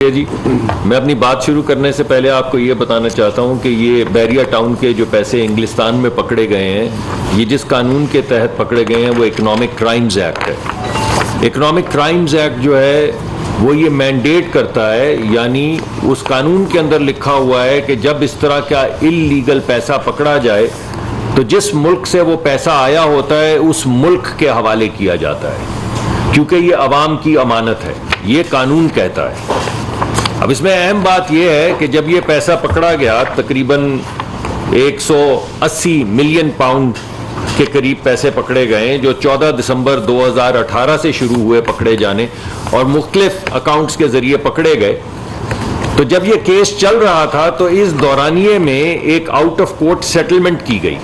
جی میں اپنی بات شروع کرنے سے پہلے آپ کو یہ بتانا چاہتا ہوں کہ یہ بحریہ ٹاؤن کے جو پیسے انگلستان میں پکڑے گئے ہیں، یہ جس قانون کے تحت پکڑے گئے ہیں وہ اکنامک کرائمز ایکٹ ہے۔ اکنامک کرائمز ایکٹ جو ہے وہ یہ مینڈیٹ کرتا ہے، یعنی اس قانون کے اندر لکھا ہوا ہے کہ جب اس طرح کا اللیگل پیسہ پکڑا جائے تو جس ملک سے وہ پیسہ آیا ہوتا ہے اس ملک کے حوالے کیا جاتا ہے، کیونکہ یہ عوام کی امانت ہے، یہ قانون کہتا ہے۔ اب اس میں اہم بات یہ ہے کہ جب یہ پیسہ پکڑا گیا، تقریباً 180 ملین پاؤنڈ کے قریب پیسے پکڑے گئے جو 14 دسمبر 2018 سے شروع ہوئے پکڑے جانے اور مختلف اکاؤنٹس کے ذریعے پکڑے گئے۔ تو جب یہ کیس چل رہا تھا تو اس دورانیے میں ایک آؤٹ آف کورٹ سیٹلمنٹ کی گئی۔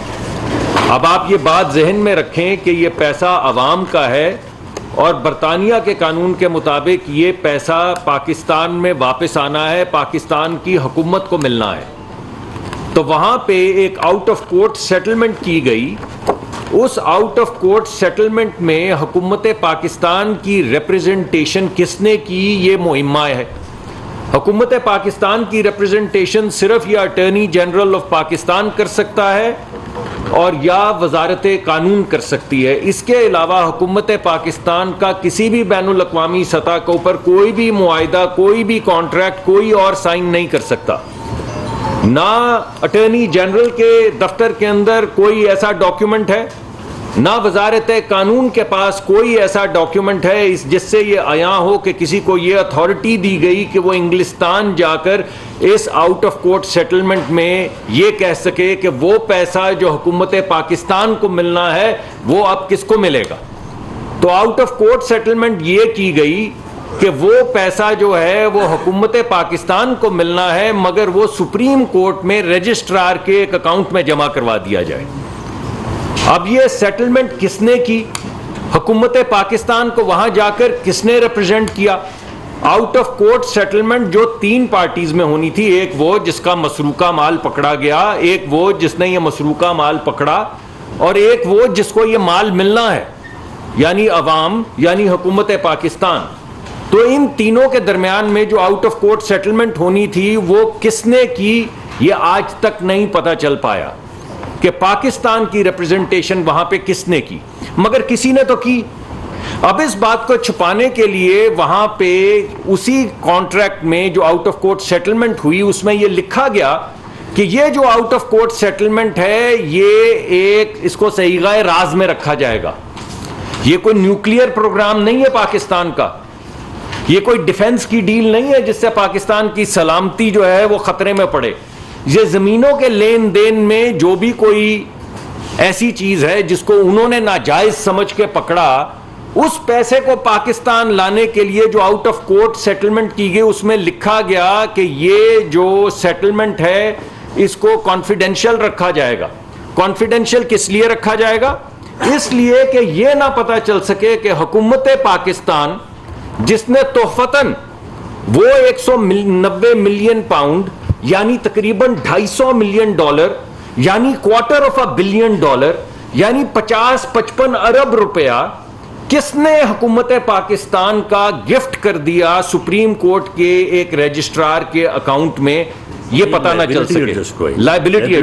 اب آپ یہ بات ذہن میں رکھیں کہ یہ پیسہ عوام کا ہے اور برطانیہ کے قانون کے مطابق یہ پیسہ پاکستان میں واپس آنا ہے، پاکستان کی حکومت کو ملنا ہے۔ تو وہاں پہ ایک آؤٹ آف کورٹ سیٹلمنٹ کی گئی۔ اس آؤٹ آف کورٹ سیٹلمنٹ میں حکومت پاکستان کی ریپریزنٹیشن کس نے کی، یہ مہمہ ہے۔ حکومت پاکستان کی ریپریزنٹیشن صرف یا اٹارنی جنرل آف پاکستان کر سکتا ہے اور یا وزارت قانون کر سکتی ہے۔ اس کے علاوہ حکومت پاکستان کا کسی بھی بین الاقوامی سطح کے اوپر کوئی بھی معاہدہ، کوئی بھی کانٹریکٹ کوئی اور سائن نہیں کر سکتا۔ نہ اٹارنی جنرل کے دفتر کے اندر کوئی ایسا ڈاکیومنٹ ہے، نہ وزارت قانون کے پاس کوئی ایسا ڈاکیومنٹ ہے جس سے یہ عیاں ہو کہ کسی کو یہ اتھارٹی دی گئی کہ وہ انگلستان جا کر اس آؤٹ آف کورٹ سیٹلمنٹ میں یہ کہہ سکے کہ وہ پیسہ جو حکومت پاکستان کو ملنا ہے وہ اب کس کو ملے گا۔ تو آؤٹ آف کورٹ سیٹلمنٹ یہ کی گئی کہ وہ پیسہ جو ہے وہ حکومت پاکستان کو ملنا ہے، مگر وہ سپریم کورٹ میں رجسٹرار کے ایک اکاؤنٹ میں جمع کروا دیا جائے۔ اب یہ سیٹلمنٹ کس نے کی، حکومت پاکستان کو وہاں جا کر کس نے ریپرزینٹ کیا؟ آؤٹ آف کورٹ سیٹلمنٹ جو 3 پارٹیز میں ہونی تھی، ایک وہ جس کا مسروقہ مال پکڑا گیا، ایک وہ جس نے یہ مسروقہ مال پکڑا، اور ایک وہ جس کو یہ مال ملنا ہے، یعنی عوام، یعنی حکومت پاکستان۔ تو ان تینوں کے درمیان میں جو آؤٹ آف کورٹ سیٹلمنٹ ہونی تھی وہ کس نے کی، یہ آج تک نہیں پتا چل پایا کہ پاکستان کی ریپریزنٹیشن وہاں پہ کس نے کی، مگر کسی نے تو کی۔ اب اس بات کو چھپانے کے لیے وہاں پہ اسی کانٹریکٹ میں جو آؤٹ آف کورٹ سیٹلمنٹ ہوئی اس میں یہ لکھا گیا کہ یہ جو آؤٹ آف کورٹ سیٹلمنٹ ہے یہ ایک اس کو صیغہ راز میں رکھا جائے گا۔ یہ کوئی نیوکلیئر پروگرام نہیں ہے پاکستان کا، یہ کوئی ڈیفنس کی ڈیل نہیں ہے جس سے پاکستان کی سلامتی جو ہے وہ خطرے میں پڑے۔ یہ زمینوں کے لین دین میں جو بھی کوئی ایسی چیز ہے جس کو انہوں نے ناجائز سمجھ کے پکڑا، اس پیسے کو پاکستان لانے کے لیے جو آؤٹ آف کورٹ سیٹلمنٹ کی گئی اس میں لکھا گیا کہ یہ جو سیٹلمنٹ ہے اس کو کانفیڈینشیل رکھا جائے گا۔ کانفیڈینشیل کس لیے رکھا جائے گا؟ اس لیے کہ یہ نہ پتا چل سکے کہ حکومت پاکستان جس نے تحفتاً وہ 190 ملین پاؤنڈ یعنی تقریباً $250 ملین، یعنی $250 بلین، یعنی 50-55 ارب روپیہ کس نے حکومت پاکستان کا گفٹ کر دیا سپریم کورٹ کے ایک رجسٹرار کے اکاؤنٹ میں، یہ پتہ نہ چل سکے۔ لائبلٹی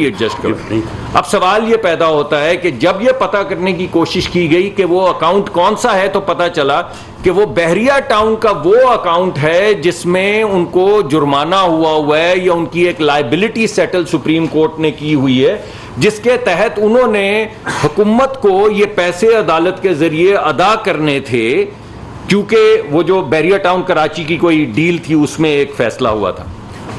ایڈجسٹ کرو۔ اب سوال یہ پیدا ہوتا ہے کہ جب یہ پتہ کرنے کی کوشش کی گئی کہ وہ اکاؤنٹ کون سا ہے تو پتہ چلا کہ وہ بحریہ ٹاؤن کا وہ اکاؤنٹ ہے جس میں ان کو جرمانہ ہوا ہے یا ان کی ایک لائبلٹی سیٹل سپریم کورٹ نے کی ہوئی ہے، جس کے تحت انہوں نے حکومت کو یہ پیسے عدالت کے ذریعے ادا کرنے تھے، کیونکہ وہ جو بحریہ ٹاؤن کراچی کی کوئی ڈیل تھی اس میں ایک فیصلہ ہوا تھا۔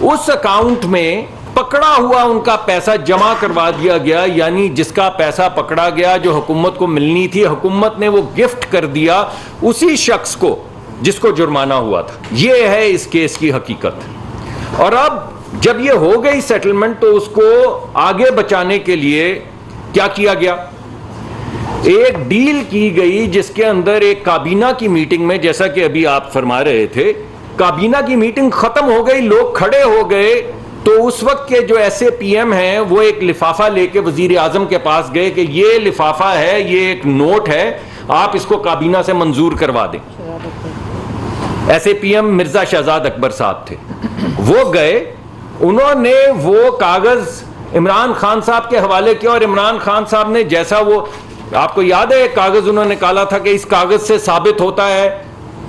اس اکاؤنٹ میں پکڑا ہوا ان کا پیسہ جمع کروا دیا گیا، یعنی جس کا پیسہ پکڑا گیا جو حکومت کو ملنی تھی، حکومت نے وہ گفٹ کر دیا اسی شخص کو جس کو جرمانہ ہوا تھا۔ یہ ہے اس کیس کی حقیقت۔ اور اب جب یہ ہو گئی سیٹلمنٹ تو اس کو آگے بچانے کے لیے کیا کیا گیا؟ ایک ڈیل کی گئی جس کے اندر ایک کابینہ کی میٹنگ میں، جیسا کہ ابھی آپ فرما رہے تھے، کابینہ کی میٹنگ ختم ہو گئی، لوگ کھڑے ہو گئے، تو اس وقت کے جو ایس اے پی ایم ہیں وہ ایک لفافہ لے کے وزیر اعظم کے پاس گئے کہ یہ لفافہ ہے، یہ ایک نوٹ ہے، آپ اس کو کابینہ سے منظور کروا دیں۔ S A P M Mirza Shahzad Akbar صاحب تھے, وہ گئے, انہوں نے وہ کاغذ عمران خان صاحب کے حوالے کیا, اور عمران خان صاحب نے جیسا وہ, آپ کو یاد ہے ایک کاغذ انہوں نے نکالا تھا کہ اس کاغذ سے ثابت ہوتا ہے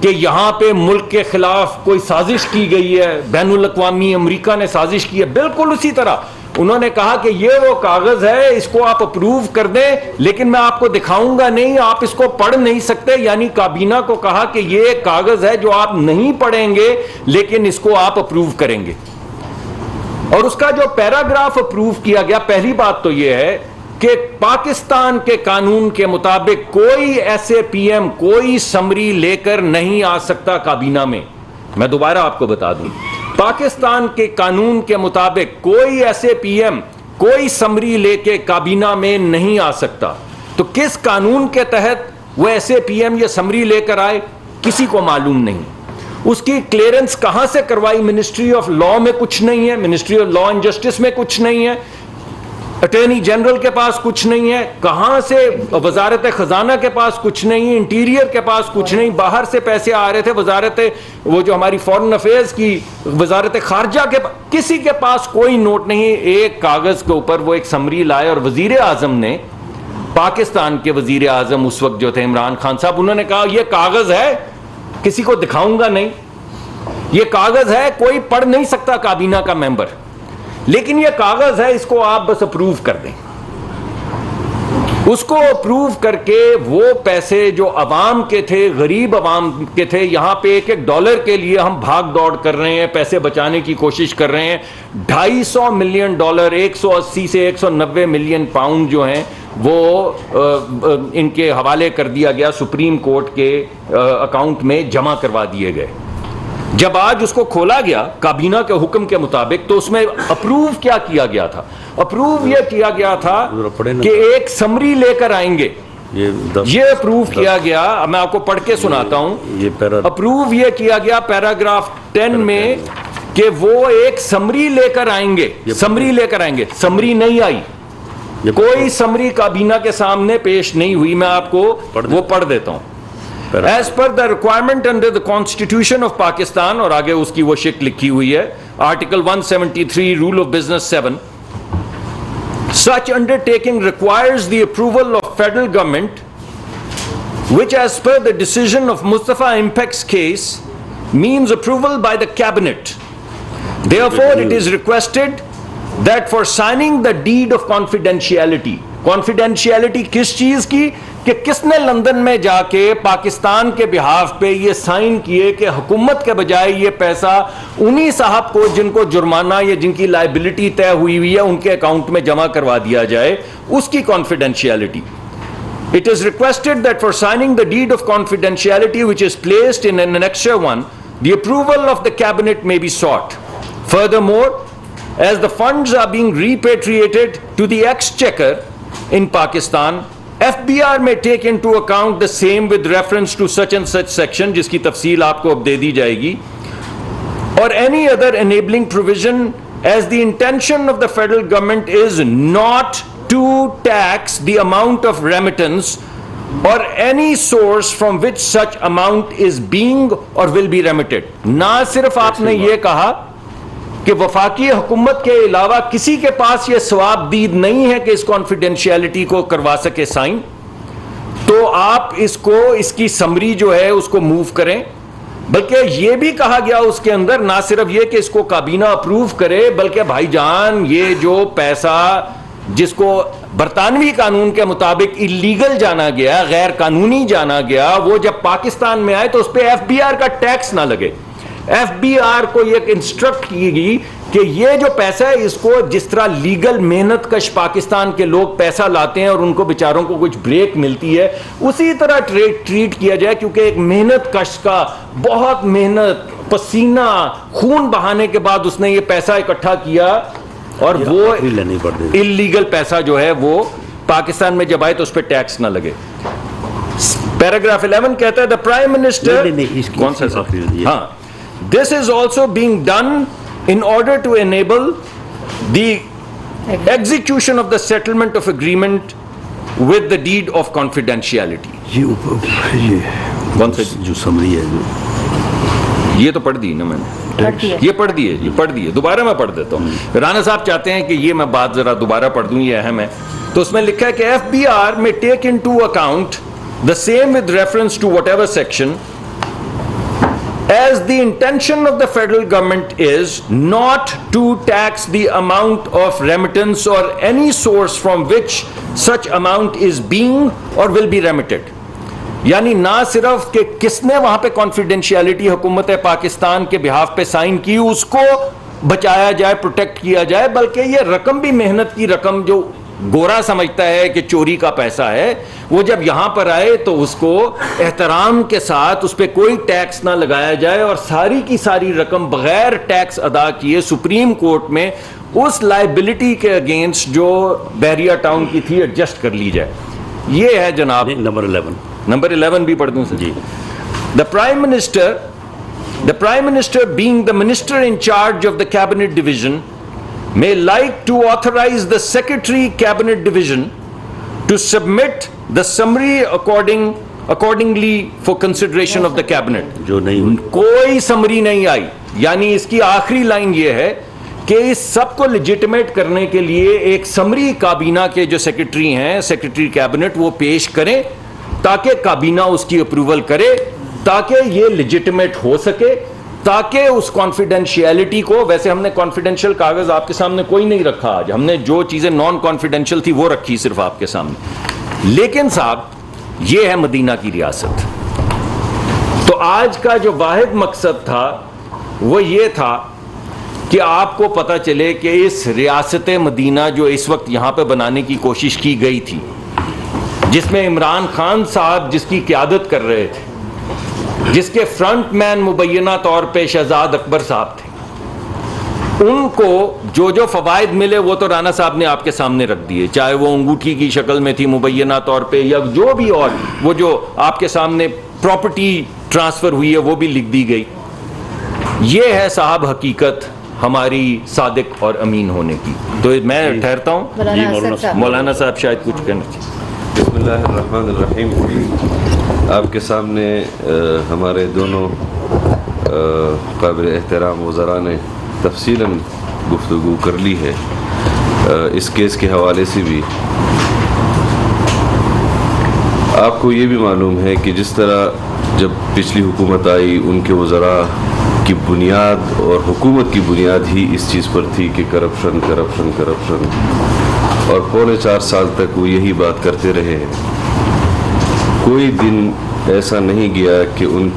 کہ یہاں پہ ملک کے خلاف کوئی سازش کی گئی ہے, بین الاقوامی امریکہ نے سازش کی ہے, بالکل اسی طرح انہوں نے کہا کہ یہ وہ کاغذ ہے, اس کو آپ اپروو کر دیں, لیکن میں آپ کو دکھاؤں گا نہیں, آپ اس کو پڑھ نہیں سکتے. یعنی کابینہ کو کہا کہ یہ کاغذ ہے جو آپ نہیں پڑھیں گے لیکن اس کو آپ اپروو کریں گے. اور اس کا جو پیراگراف اپروو کیا گیا, پہلی بات تو یہ ہے کہ پاکستان کے قانون کے مطابق کوئی ایس اے پی ایم کوئی سمری لے کر نہیں آ سکتا کابینہ میں. میں دوبارہ آپ کو بتا دوں, پاکستان کے قانون کے مطابق کوئی ایس اے پی ایم کوئی سمری لے کے کابینہ میں نہیں آ سکتا. تو کس قانون کے تحت وہ ایس اے پی ایم یہ سمری لے کر آئے, کسی کو معلوم نہیں. اس کی کلیئرنس کہاں سے کروائی, منسٹری آف لا میں کچھ نہیں ہے, ministry of law and justice میں کچھ نہیں ہے, اٹارنی جنرل کے پاس کچھ نہیں ہے, کہاں سے وزارت خزانہ کے پاس کچھ نہیں, انٹیریئر کے پاس کچھ نہیں, باہر سے پیسے آ رہے تھے وزارت وہ جو ہماری فارن افیئرز کی وزارت خارجہ کے کسی کے پاس کوئی نوٹ نہیں. ایک کاغذ کے اوپر وہ ایک سمری لائے, اور وزیر اعظم نے, پاکستان کے وزیر اعظم اس وقت جو تھے عمران خان صاحب, انہوں نے کہا یہ کاغذ ہے, کسی کو دکھاؤں گا نہیں, یہ کاغذ ہے, کوئی پڑھ نہیں سکتا کابینہ کا ممبر, لیکن یہ کاغذ ہے, اس کو آپ بس اپروو کر دیں. اس کو اپروو کر کے وہ پیسے جو عوام کے تھے, غریب عوام کے تھے, یہاں پہ ایک ایک ڈالر کے لیے ہم بھاگ دوڑ کر رہے ہیں, پیسے بچانے کی کوشش کر رہے ہیں. $250 ملین, 180 سے 190 ملین پاؤنڈ جو ہیں وہ ان کے حوالے کر دیا گیا, سپریم کورٹ کے اکاؤنٹ میں جمع کروا دیے گئے. جب آج اس کو کھولا گیا کابینہ کے حکم کے مطابق, تو اس میں اپروو کیا کیا گیا تھا, اپروو یہ کیا گیا تھا کہ ایک سمری لے کر آئیں گے, یہ اپروو کیا گیا. میں آپ کو پڑھ کے سناتا ہوں. اپروو یہ کیا گیا پیراگراف 10 میں کہ وہ ایک سمری لے کر آئیں گے, سمری لے کر آئیں گے. سمری نہیں آئی, کوئی سمری کابینہ کے سامنے پیش نہیں ہوئی. میں آپ کو وہ پڑھ دیتا ہوں. As per the requirement under the Constitution of Pakistan, اور آگے اس کی وہ شک لکھی ہوئی ہے, Article 173, Rule of Business 7, such undertaking requires the approval of federal government, which as per the decision of Mustafa Impek's case means approval by the cabinet. Therefore, it is requested that for signing the deed of confidentiality, confidentiality کس چیز کی, کہ کس نے London میں جا کے پاکستان کے بہاف پہ یہ سائن کیے کہ حکومت کے بجائے یہ پیسہ انہی صاحب کو جن کو جرمانہ یا جن کی لائبلٹی طے ہوئی ہوئی ہے ان کے اکاؤنٹ میں جمع کروا دیا جائے, اس کی confidentiality. It is requested that for signing the deed of confidentiality which is placed in Annexure 1, the approval of the cabinet may be sought. Furthermore, as the funds are being repatriated to the exchequer in Pakistan, FBR may take into account the same with reference to such and such section, جس کی تفصیل آپ کو اب دے دی جائے گی, or any other enabling provision, as the intention of the federal government is not to tax the amount of remittance or any source from which such amount is being or will be remitted. نہ صرف آپ نے یہ کہا کہ وفاقی حکومت کے علاوہ کسی کے پاس یہ ثواب دید نہیں ہے کہ اس کانفیڈینشیلٹی کو کروا سکے سائن, تو آپ اس کو, اس کی سمری جو ہے اس کو موو کریں. بلکہ یہ بھی کہا گیا اس کے اندر, نہ صرف یہ کہ اس کو کابینہ اپروو کرے, بلکہ بھائی جان یہ جو پیسہ جس کو برطانوی قانون کے مطابق اللیگل جانا گیا, غیر قانونی جانا گیا, وہ جب پاکستان میں آئے تو اس پہ ایف بی آر کا ٹیکس نہ لگے. ایف بی آر کو یہ انسٹرکٹ کی گئی کہ یہ جو پیسہ ہے اس کو جس طرح لیگل محنت کش پاکستان کے لوگ پیسہ لاتے ہیں اور ان کو بیچاروں کو کچھ بریک ملتی ہے, اسی طرح ٹریٹ کیا جائے, کیونکہ ایک محنت کش کا بہت محنت, پسینہ, خون بہانے کے بعد اس نے یہ پیسہ اکٹھا کیا, اور وہ اللیگل پیسہ جو ہے وہ پاکستان میں جب آئے تو اس پہ ٹیکس نہ لگے. پیراگراف 11 کہتا ہے, دا پرائم منسٹر, کون سا صاحب, ہاں, this is also being done in order to enable the execution of the settlement of agreement with the deed of confidentiality. یہ جو سمری ہے جو یہ تو پڑھ دی نا میں نے, یہ پڑھ دیے, دوبارہ میں پڑھ دیتا ہوں. رانا صاحب چاہتے ہیں کہ یہ میں بات ذرا دوبارہ پڑھ دوں, یہ اہم ہے. تو اس میں لکھا ہے کہ FBR may take into account the same with reference to whatever section as the intention of the federal government is not to tax the amount of remittance or any source from which such amount is being or will be remitted. یعنی نہ صرف کہ کس نے وہاں پہ confidentiality حکومت پاکستان کے بہاف پہ سائن کی اس کو بچایا جائے, پروٹیکٹ کیا جائے, بلکہ یہ رقم بھی محنت کی رقم جو گورا سمجھتا ہے کہ چوری کا پیسہ ہے, وہ جب یہاں پر آئے تو اس کو احترام کے ساتھ اس پہ کوئی ٹیکس نہ لگایا جائے اور ساری کی ساری رقم بغیر ٹیکس ادا کیے سپریم کورٹ میں اس لائبلٹی کے اگینسٹ جو بحریہ ٹاؤن کی تھی ایڈجسٹ کر لی جائے. یہ ہے جناب نمبر 11 بھی پڑھ دوں سر جی. The Prime Minister being the minister in charge of the cabinet division may like to authorize the secretary cabinet division to submit the summary accordingly for consideration of the cabinet. جو نہیں کوئی summary نہیں آئی, یعنی اس کی آخری line یہ ہے کہ اس سب کو لیجیٹمیٹ کرنے کے لیے ایک سمری کابینہ کے جو سیکرٹری ہیں, سیکرٹری کیبنٹ, وہ پیش کریں تاکہ کابینہ اس کی اپروول کرے, تاکہ یہ لیجیٹمیٹ ہو سکے, تاکہ اس کانفیڈینشیلٹی کو, ویسے ہم نے کانفیڈینشیل کاغذ آپ کے سامنے کوئی نہیں رکھا آج, ہم نے جو چیزیں نان کانفیڈینشیل تھی وہ رکھی صرف آپ کے سامنے. لیکن صاحب یہ ہے مدینہ کی ریاست. تو آج کا جو واحد مقصد تھا وہ یہ تھا کہ آپ کو پتہ چلے کہ اس ریاست مدینہ جو اس وقت یہاں پہ بنانے کی کوشش کی گئی تھی, جس میں عمران خان صاحب جس کی قیادت کر رہے تھے, جس کے فرنٹ مین مبینہ طور پہ شہزاد اکبر صاحب تھے, ان کو جو جو فوائد ملے وہ تو رانا صاحب نے آپ کے سامنے رکھ دیے, چاہے وہ انگوٹھی کی شکل میں تھی مبینہ طور پہ یا جو بھی, اور وہ جو آپ کے سامنے پراپرٹی ٹرانسفر ہوئی ہے وہ بھی لکھ دی گئی. یہ ہے صاحب حقیقت ہماری صادق اور امین ہونے کی. تو میں ٹھہرتا ہوں, مولانا صاحب شاید کچھ کہنا چاہیے. بسم اللہ الرحمن الرحیم. آپ کے سامنے ہمارے دونوں قابل احترام وزراء نے تفصیلاً گفتگو کر لی ہے اس کیس کے حوالے سے بھی. آپ کو یہ بھی معلوم ہے کہ جس طرح جب پچھلی حکومت آئی ان کے وزراء کی بنیاد اور حکومت کی بنیاد ہی اس چیز پر تھی کہ کرپشن کرپشن کرپشن, اور 4.25 سال تک وہ یہی بات کرتے رہے. کوئی دن ایسا نہیں گیا کہ ان